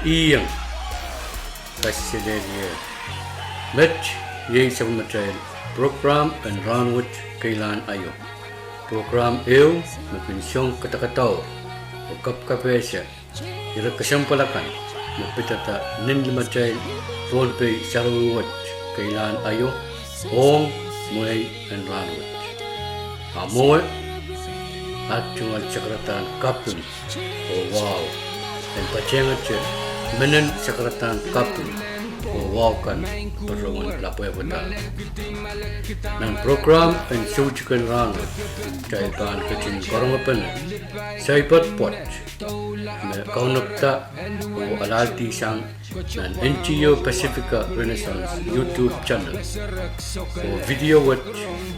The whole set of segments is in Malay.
Iyang Kasidelia Met Yay Sabamatrail Program and Rahnwet Keilahn ayo Program eu Mapinsyong katakataw O kapkapesya Ira kasampalakan Mapitata Ninlamatrail POHNPEI Sarawat Keilahn ayo Ong Muay and Rahnwet Amoy At Chungal Sakratan Kapun O wow and Pachengat Menen Sakratan Kapun O wow kan Perungan Lapoy Batal Nang program and Sujikan Rahnwet Cairkan Kecil Korangapan Soaipoad Kaunapta O Alalti Sang Nan NGO Pacifica Renaissance YouTube channel O video watch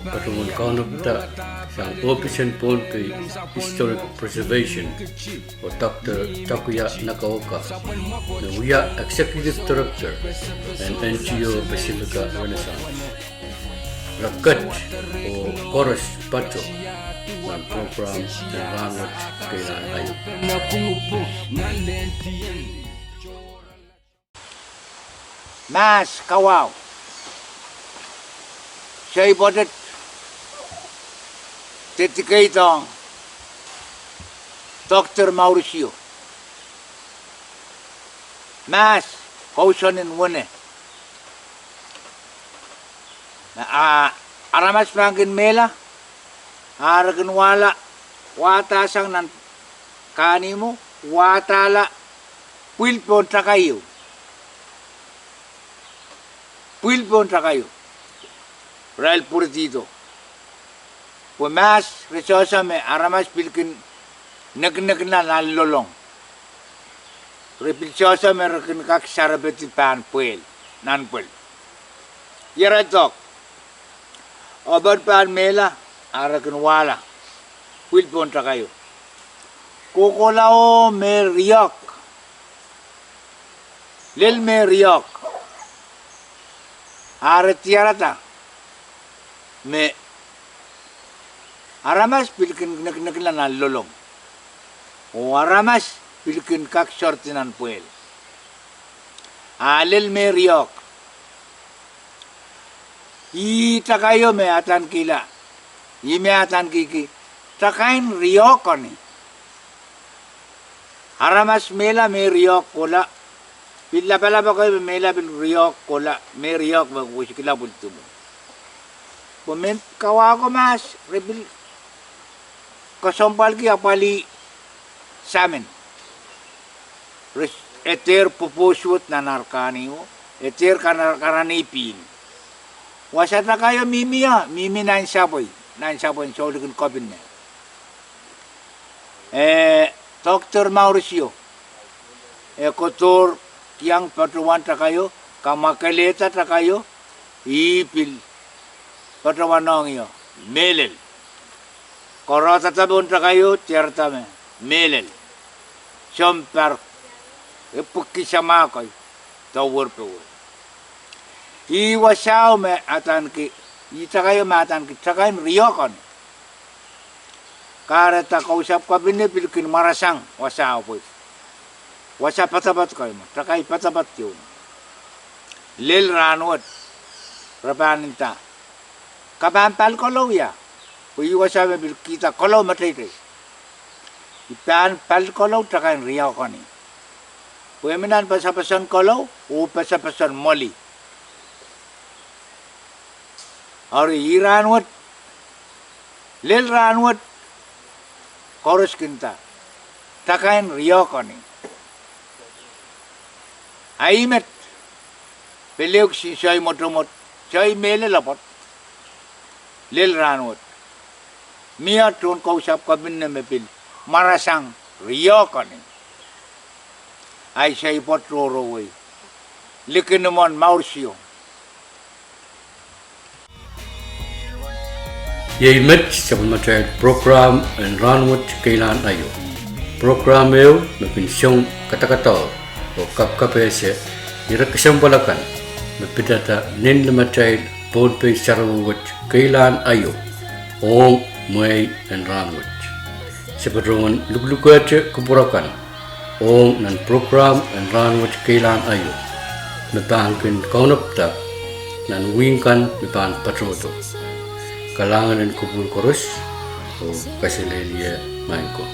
Perungan Kaunapta Sang Operation POHNPEI Historic Preservation O Dr. Takuya Nakaoka Nawiya Executive Director and NGO Pacifica Renaissance Rakat O Chorus Pato ng program ng Rahnwet Keilahn ayo. Mas kawaw Soaipoad Tetikay itong Dr. Mauricio Mas kausonin wone na aramas prangkin mela aragan wala wata sang nan kanimo watala pilpon trakayo Rail Puritito po mas resosa me aramas pilkin nag na lolong repilsosa me rekin kak sarabeti pan puel nan puel yara tok obat pan mela arakin wala pilpon trakayo kukulao me riok lel me riok aretiarata me aramas pilkin nag na lolong o aramas pilkin kak sortinan puel alel me riok ita kayo me atan kila me atan kiki takain riok ni aramas mela me riok kola pila pala ba kayo mela bil riok kola me riok ba kusikila bulto mo moment kawago mas rebil kasompal ki apali samen eter pupusyut na narkani mo eter karanipin wasat na kayo mimi nain sapoy solikun kopin na Dr. Mauricio kotor tiang patuan ta kayo kamakaleta ta kayo ipil patuan nong iyo melel korota tabon ta kayo tiyarta me melel Siyomper ipukisama koy tawar pewar iwasaw me atan ki ita kayo matan ki tsakain riyokon kareta kausap ka binipilkin marasang wasaw po wasa patabat kayo mo tsakay patabat yun lil Rahnwet rapaninta kapampal kolaw ya iwasaw me kita kolaw matay ipan pal kolaw tsakain riyokon ni Peminan pasapasan kolaw o pasapasan moli. Hari Rahnwet, lel Rahnwet, korus kinta, takain riyokoni. Aimet, peliuk si soy motomot, soy mele lapot, lel Rahnwet. Mia tun kausap kabin na mepil, marasang riyokoni. Ay Soaipoad roroway. Likin naman Mauricio. Yay met Sabamatrail Program and Rahnwet Keilahn ayo. Program eu Mapinsyong katakataw O kapkapesya Ira kasampalakan Mapitata Ninlamatrail POHNPEI Sarawat Keilahn ayo Ong Muay and Rahnwet. Sa Perungan Luglugace Kupurakan Ong nan program and Rahnwet Keilahn ayo. Nabangkin kaunapta nan wingkan mipan patroto. Kalangan and kubul korus o kasilelia maingko.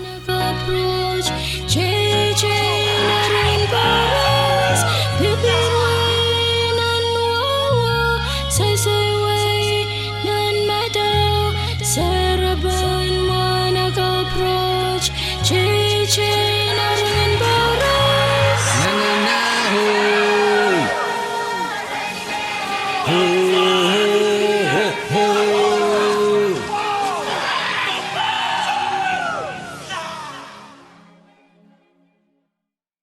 Saraban mo nag-approach,